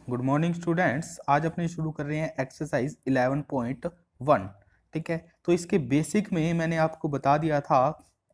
Good morning students. आज अपने शुरू कर रहे हैं एक्सरसाइज 11.1। ठीक है, तो इसके बेसिक में मैंने आपको बता दिया था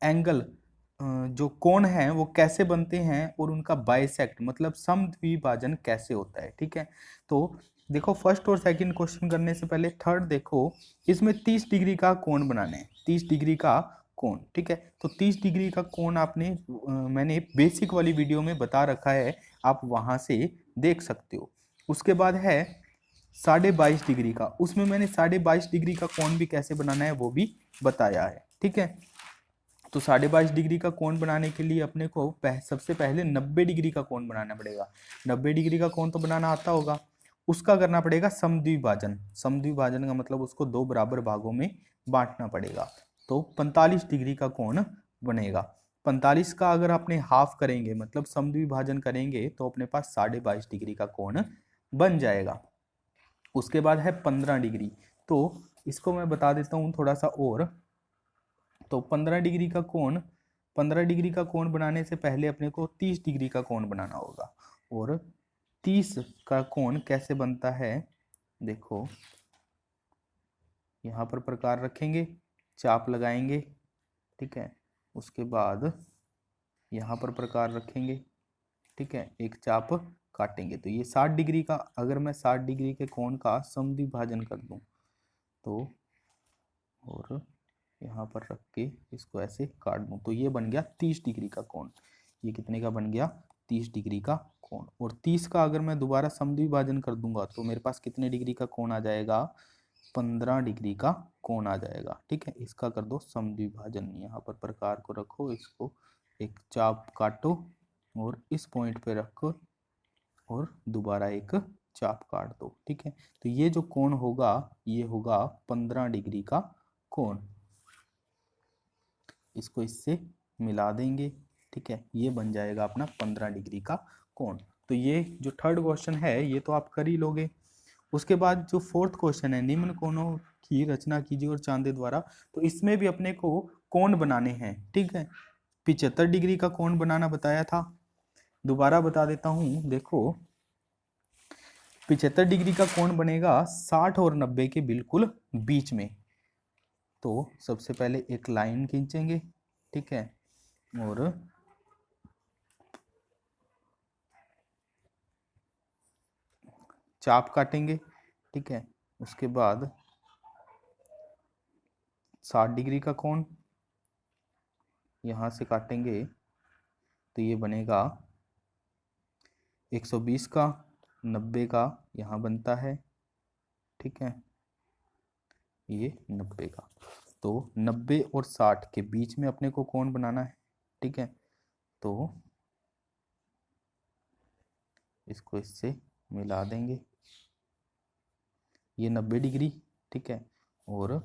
एंगल, जो कोण है वो कैसे बनते हैं और उनका बाइसेक्ट मतलब समद्विभाजन कैसे होता है। ठीक है, तो देखो फर्स्ट और सेकंड क्वेश्चन करने से पहले थर्ड देखो, इसमें 30 डिग्री का कोण बनाना है, 30 डिग्री का कोण। ठीक है, तो 30 डिग्री का कोण आपने मैंने बेसिक वाली वीडियो में बता रखा है, आप वहां से देख सकते हो। उसके बाद है 22.5 डिग्री का, उसमें मैंने 22.5 डिग्री का कोण भी कैसे बनाना है वो भी बताया है। ठीक है, तो 22.5 डिग्री का कोण बनाने के लिए अपने को सबसे पहले 90 डिग्री का कोण बनाना पड़ेगा। 90 डिग्री का कोण तो बनाना आता होगा, उसका करना पड़ेगा समद्विभाजन। समद्विभाजन का मतलब उसको दो बराबर भागों में बांटना पड़ेगा, तो 45 डिग्री का कोण बनेगा। 45 का अगर अपने हाफ करेंगे मतलब समद्विभाजन करेंगे तो अपने पास 22.5 डिग्री का कोण बन जाएगा। उसके बाद है 15 डिग्री, तो इसको मैं बता देता हूँ थोड़ा सा और। तो 15 डिग्री का कोण, 15 डिग्री का कोण बनाने से पहले अपने को 30 डिग्री का कोण बनाना होगा। और 30 का कोण कैसे बनता है, देखो यहाँ पर प्रकार रखेंगे, चाप लगाएंगे। ठीक है, उसके बाद यहाँ पर प्रकार रखेंगे। ठीक है, एक चाप काटेंगे, तो ये 60 डिग्री का, अगर मैं 60 डिग्री के कोण का समद्विभाजन कर दूं तो, और यहाँ पर रख के इसको ऐसे काट दूं तो ये बन गया 30 डिग्री का कोण। ये कितने का बन गया, 30 डिग्री का कोण। और 30 का अगर मैं दोबारा समद्विभाजन कर दूंगा तो मेरे पास कितने डिग्री का कोण आ जाएगा, 15 डिग्री का कोण आ जाएगा। ठीक है, इसका कर दो समद्विभाजन, यहाँ पर प्रकार को रखो, इसको एक चाप काटो और इस पॉइंट पे रखो और दोबारा एक चाप काट दो। ठीक है, तो ये जो कोण होगा ये होगा 15 डिग्री का कोण। इसको इससे मिला देंगे। ठीक है, ये बन जाएगा अपना 15 डिग्री का कोण। तो ये जो थर्ड क्वेश्चन है ये तो आप कर ही लोगे। उसके बाद जो फोर्थ क्वेश्चन है, निम्न कोणों की रचना कीजिए और चांदे द्वारा, तो इसमें भी अपने को कोण बनाने हैं। ठीक है, 75 डिग्री का कोण बनाना बताया था, दोबारा बता देता हूं। देखो 75 डिग्री का कोण बनेगा 60 और 90 के बिल्कुल बीच में। तो सबसे पहले एक लाइन खींचेंगे। ठीक है, और चाप काटेंगे। ठीक है, उसके बाद 60 डिग्री का कोण यहाँ से काटेंगे तो ये बनेगा 120 का, 90 का यहाँ बनता है। ठीक है, ये 90 का, तो 90 और 60 के बीच में अपने को कोण बनाना है। ठीक है, तो इसको इससे मिला देंगे, ये 90 डिग्री। ठीक है, और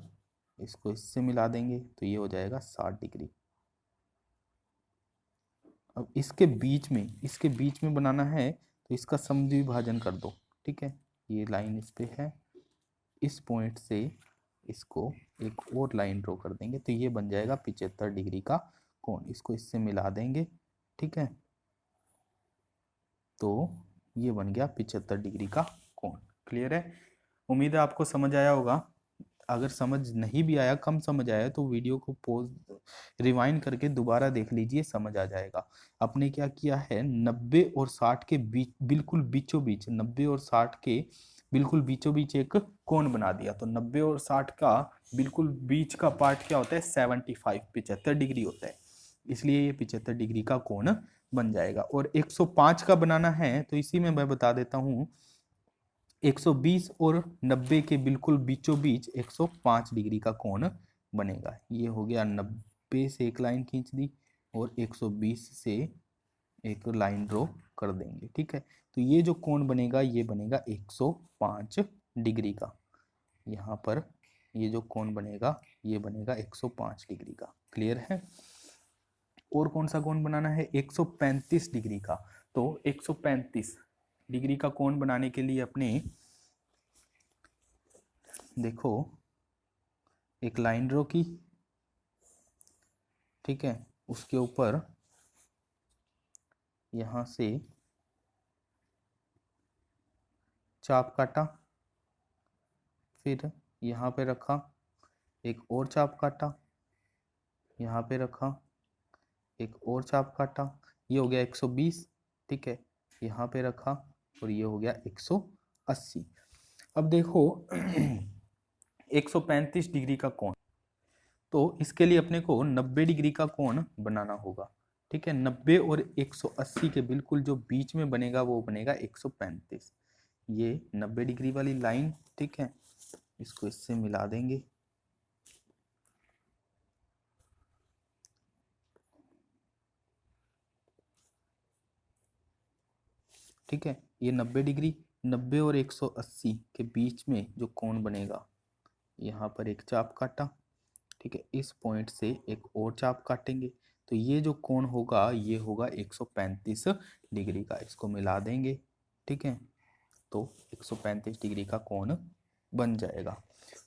इसको इससे मिला देंगे तो ये हो जाएगा 60 डिग्री। अब इसके बीच में बनाना है तो इसका समद्विभाजन कर दो। ठीक है, ये लाइन इस पे है, इस पॉइंट से इसको एक और लाइन ड्रॉ कर देंगे तो ये बन जाएगा 75 डिग्री का कोण। इसको इससे मिला देंगे। ठीक है, तो ये बन गया 75 डिग्री का कोण। क्लियर है, उम्मीद है आपको समझ आया होगा। अगर समझ नहीं भी आया, कम समझ आया, तो वीडियो को पॉज रिवाइंड करके दोबारा देख लीजिए, समझ आ जाएगा। आपने क्या किया है, 90 और 60 के बीच, बिल्कुल बीचों बीच, 90 और 60 के बिल्कुल बीचों बीच एक कोण बना दिया। तो 90 और 60 का बिल्कुल बीच का पार्ट क्या होता है, 75 75 डिग्री होता है, इसलिए ये 75 डिग्री का कोण बन जाएगा। और 105 का बनाना है तो इसी में मैं बता देता हूँ, 120 और 90 के बिल्कुल बीचों बीच 105 डिग्री का कोण बनेगा। ये हो गया, 90 से एक लाइन खींच दी और 120 से एक लाइन ड्रॉ कर देंगे। ठीक है, तो ये जो कोण बनेगा ये बनेगा 105 डिग्री का। यहाँ पर ये जो कोण बनेगा ये बनेगा 105 डिग्री का। क्लियर है, और कौन सा कोण बनाना है, 135 डिग्री का। तो 135 डिग्री का कोण बनाने के लिए अपने देखो एक लाइन ड्रॉ की। ठीक है, उसके ऊपर यहां से चाप काटा, फिर यहाँ पे रखा, एक और चाप काटा, यहाँ पे रखा, एक और चाप काटा, ये हो गया 120, ठीक है, यहाँ पे रखा और ये हो गया 180। अब देखो 135 डिग्री का कोण, तो इसके लिए अपने को 90 डिग्री का कोण बनाना होगा, ठीक है। 90 और 180 के बिल्कुल जो बीच में बनेगा वो बनेगा 135। ये 90 डिग्री वाली लाइन, ठीक है, इसको इससे मिला देंगे, ठीक है। ये 90 डिग्री, 90 और 180 के बीच में जो कोण बनेगा, यहाँ पर एक चाप काटा, ठीक है, इस पॉइंट से एक और चाप काटेंगे, तो ये जो कोण होगा ये होगा 135 डिग्री का, इसको मिला देंगे, ठीक है, तो 135 डिग्री का कोण बन जाएगा।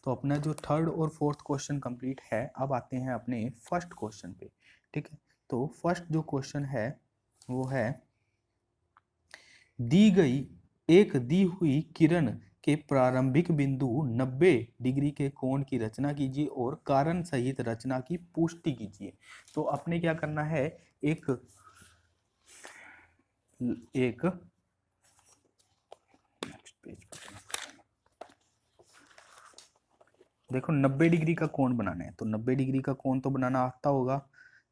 तो अपना जो थर्ड और फोर्थ क्वेश्चन कंप्लीट है। अब आते हैं अपने फर्स्ट क्वेश्चन पे, ठीक है। तो फर्स्ट जो क्वेश्चन है वो है, दी गई एक दी हुई किरण के प्रारंभिक बिंदु 90 डिग्री के कोण की रचना कीजिए और कारण सहित रचना की पुष्टि कीजिए। तो अपने क्या करना है, एक देखो 90 डिग्री का कोण बनाना है, तो 90 डिग्री का कोण तो बनाना आता होगा।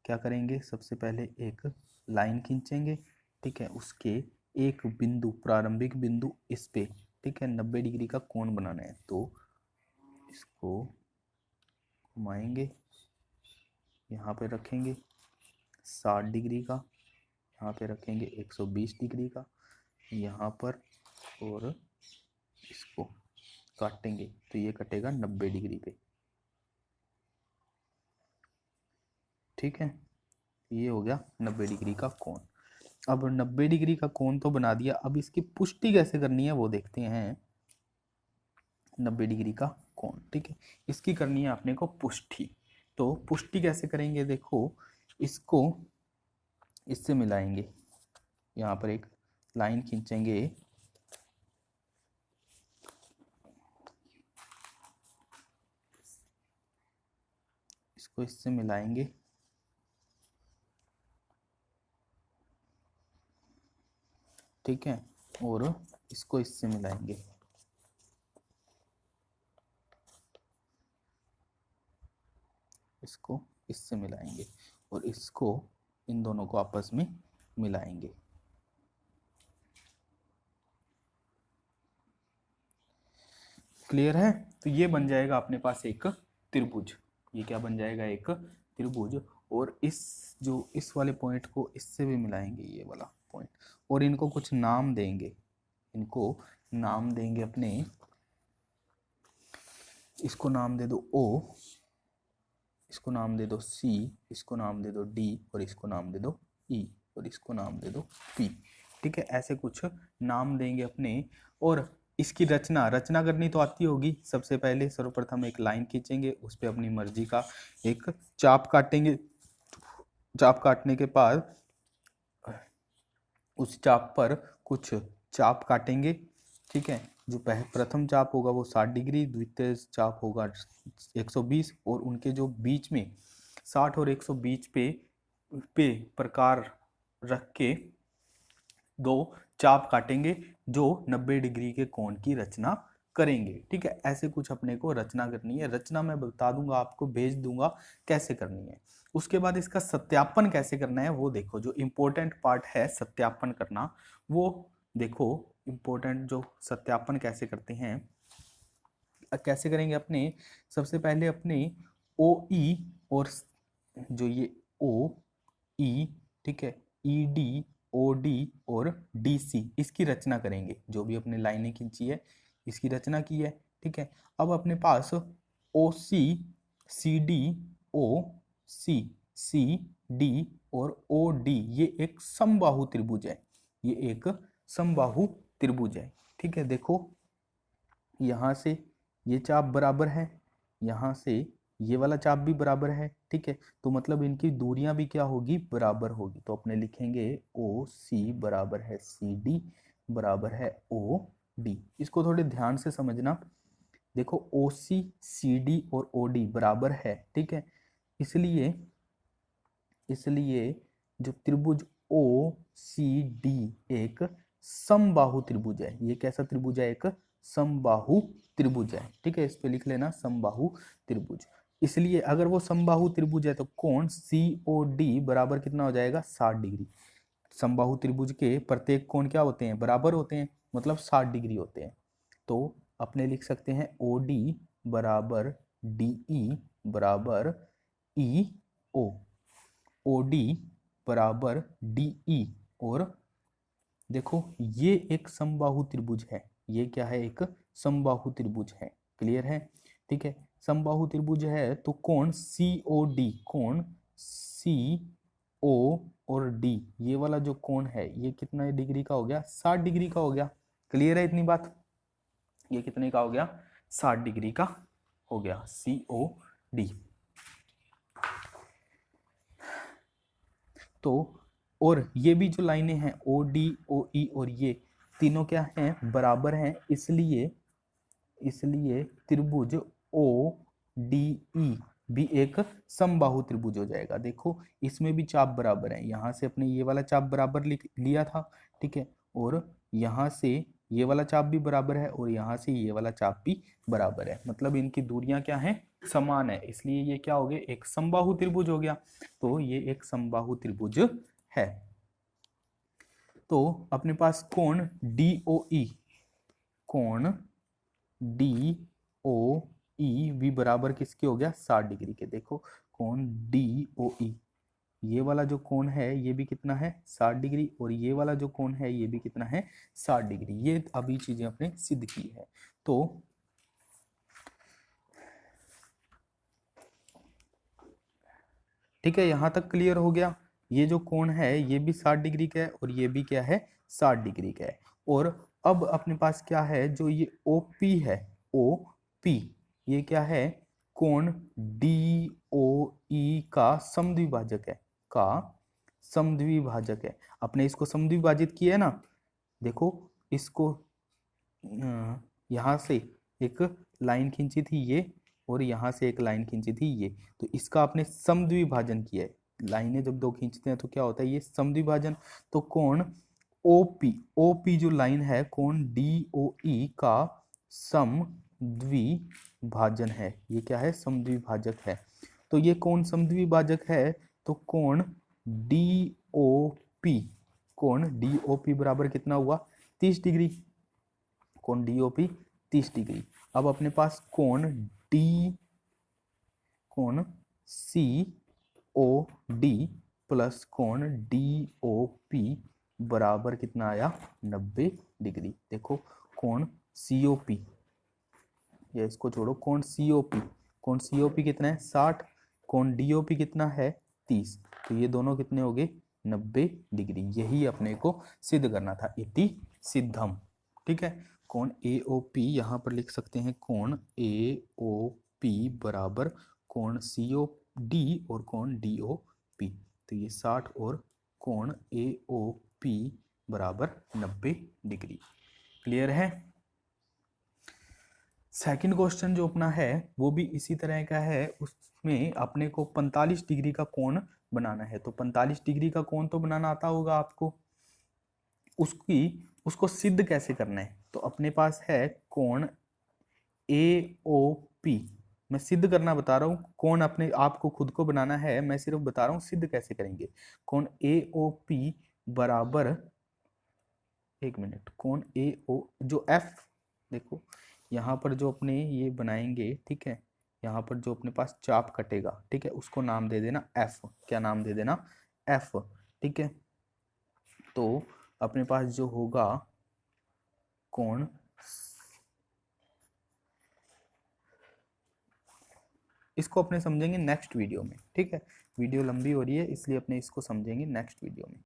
क्या करेंगे, सबसे पहले एक लाइन खींचेंगे, ठीक है, उसके एक बिंदु, प्रारंभिक बिंदु इस पे, ठीक है, 90 डिग्री का कोण बनाना है, तो इसको घुमाएंगे, यहाँ पे रखेंगे 60 डिग्री का, यहाँ पे रखेंगे 120 डिग्री का, यहाँ पर, और इसको काटेंगे तो ये कटेगा 90 डिग्री पे, ठीक है। ये हो गया 90 डिग्री का कोण। अब 90 डिग्री का कोण तो बना दिया, अब इसकी पुष्टि कैसे करनी है वो देखते हैं। 90 डिग्री का कोण, ठीक है, इसकी करनी है अपने को पुष्टि। तो पुष्टि कैसे करेंगे, देखो इसको इससे मिलाएंगे, यहाँ पर एक लाइन खींचेंगे, इसको इससे मिलाएंगे, ठीक है, और इसको इससे मिलाएंगे, इसको इससे मिलाएंगे और इसको, इन दोनों को आपस में मिलाएंगे। क्लियर है। तो ये बन जाएगा अपने पास एक त्रिभुज। ये क्या बन जाएगा, एक त्रिभुज। और इस जो इस वाले पॉइंट को इससे भी मिलाएंगे, ये वाला पॉइंट, और इनको कुछ नाम देंगे, इनको नाम देंगे अपने, इसको नाम दे दो O, इसको नाम दे दो C, इसको नाम दे दो D, और इसको नाम दे दो E, और इसको नाम दे दो P, ठीक है। ऐसे कुछ नाम देंगे अपने। और इसकी रचना करनी तो आती होगी। सबसे पहले सर्वप्रथम एक लाइन खींचेंगे, उस पर अपनी मर्जी का एक चाप काटेंगे, चाप काटने के बाद उस चाप पर कुछ चाप काटेंगे, ठीक है। जो प्रथम चाप होगा वो 60 डिग्री, द्वितीय चाप होगा 120, और उनके जो बीच में 60 और 120 पे प्रकार रख के दो चाप काटेंगे जो 90 डिग्री के कोण की रचना करेंगे, ठीक है। ऐसे कुछ अपने को रचना करनी है। रचना मैं बता दूंगा आपको, भेज दूंगा कैसे करनी है। उसके बाद इसका सत्यापन कैसे करना है वो देखो, जो इम्पोर्टेंट पार्ट है सत्यापन करना, वो देखो। इम्पोर्टेंट जो सत्यापन कैसे करते हैं, कैसे करेंगे अपने, सबसे पहले अपने ओ ई और जो ये ओ ई, ठीक है, ई डी, ओ डी और डी सी, इसकी रचना करेंगे। जो भी अपने लाइनें खींची है इसकी रचना की है, ठीक है। अब अपने पास ओ सी, सी डी, ओ सी, सी डी और ओ डी, ये एक समबाहु त्रिभुज है, ये एक समबाहु त्रिभुज है, ठीक है। देखो यहाँ से ये चाप बराबर है, यहाँ से ये वाला चाप भी बराबर है, ठीक है। तो मतलब इनकी दूरियां भी क्या होगी, बराबर होगी। तो अपने लिखेंगे ओ सी बराबर है सी डी बराबर है ओ डी। इसको थोड़े ध्यान से समझना। देखो OC CD और OD बराबर है, ठीक है। इसलिए इसलिए जो त्रिभुज OCD एक समबाहु त्रिभुज है। ये कैसा त्रिभुज है? एक समबाहु त्रिभुज है, ठीक है। इस पे लिख लेना समबाहु त्रिभुज। इसलिए अगर वो समबाहु त्रिभुज है तो कोण COD बराबर कितना हो जाएगा? 60 डिग्री। समबाहु त्रिभुज के प्रत्येक कोण क्या होते हैं? बराबर होते हैं, मतलब 60 डिग्री होते हैं। तो अपने लिख सकते हैं OD बराबर DE बराबर EO। OD बराबर DE। और देखो ये एक समबाहु त्रिभुज है। ये क्या है? एक समबाहु त्रिभुज है। क्लियर है? ठीक है। समबाहु त्रिभुज है तो कोण COD, कोण CO और D, ये वाला जो कोण है ये कितना डिग्री का हो गया? 60 डिग्री का हो गया। क्लियर है इतनी बात? ये कितने का हो गया? 60 डिग्री का हो गया COD। तो और ये भी जो लाइनें हैं OD OE और ये तीनों क्या हैं? बराबर हैं। इसलिए त्रिभुज ODE भी एक समबाहु त्रिभुज हो जाएगा। देखो इसमें भी चाप बराबर है। यहाँ से अपने ये वाला चाप बराबर लिया था, ठीक है। और यहाँ से ये वाला चाप भी बराबर है और यहाँ से ये वाला चाप भी बराबर है, मतलब इनकी दूरियां क्या हैं? समान है। इसलिए ये क्या हो गया? एक समबाहु त्रिभुज हो गया। तो ये एक समबाहु त्रिभुज है। तो अपने पास कोण DOE, कोण DOE भी बराबर किसके हो गया? 60 डिग्री के। देखो कोण DOE, ये वाला जो कोण है ये भी कितना है? 60 डिग्री। और ये वाला जो कोण है ये भी कितना है? 60 डिग्री। ये अभी चीजें अपने सिद्ध की है। तो ठीक है, यहां तक क्लियर हो गया। ये जो कोण है ये भी 60 डिग्री का है और ये भी क्या है? 60 डिग्री का है। और अब अपने पास क्या है? जो ये OP है, OP ये क्या है? कोण DOE का समद्विभाजक है, का समद्विभाजक है। अपने इसको समद्विभाजित किया है ना। देखो इसको यहाँ से एक लाइन खींची थी ये, और यहाँ से एक लाइन खींची थी ये, तो इसका आपने समद्विभाजन किया है। लाइनें जब दो खींचते हैं तो क्या होता है? ये समद्विभाजन। तो कोण OP जो लाइन है कोण DOE का समद्विभाजन है। ये क्या है? समद्विभाजक है। तो ये कोण समद्विभाजक है तो कोण DOP बराबर कितना हुआ? 30 डिग्री। कोण DOP 30 डिग्री। अब अपने पास कोण COD प्लस कोण DOP बराबर कितना आया? 90 डिग्री। देखो कोण COP, ये इसको छोड़ो, कोण COP कितना है? 60। कोण DOP कितना है? 30। तो ये दोनों कितने हो गए? 90 डिग्री। यही अपने को सिद्ध करना था, इति सिद्धम। ठीक है। कोण AOP यहाँ पर लिख सकते हैं, कोण AOP बराबर कोण COD और कोण DOP। तो ये 60 और कोण AOP बराबर 90 डिग्री। क्लियर है? सेकंड क्वेश्चन जो अपना है वो भी इसी तरह का है। उसमें अपने को 45 डिग्री का कोण बनाना है। तो 45 डिग्री का कोण तो बनाना आता होगा आपको। उसको सिद्ध कैसे करना है? तो अपने पास है कोण AOP। मैं सिद्ध करना बता रहा हूँ, कोण अपने आपको खुद को बनाना है, मैं सिर्फ बता रहा हूँ सिद्ध कैसे करेंगे। कोण AOP बराबर, एक मिनट, कोण AO जो F, देखो यहाँ पर जो अपने ये बनाएंगे, ठीक है, यहाँ पर जो अपने पास चाप कटेगा, ठीक है, उसको नाम दे देना F। क्या नाम दे देना? F। ठीक है। तो अपने पास जो होगा कोण, इसको अपने समझेंगे नेक्स्ट वीडियो में। ठीक है, वीडियो लंबी हो रही है इसलिए अपने इसको समझेंगे नेक्स्ट वीडियो में।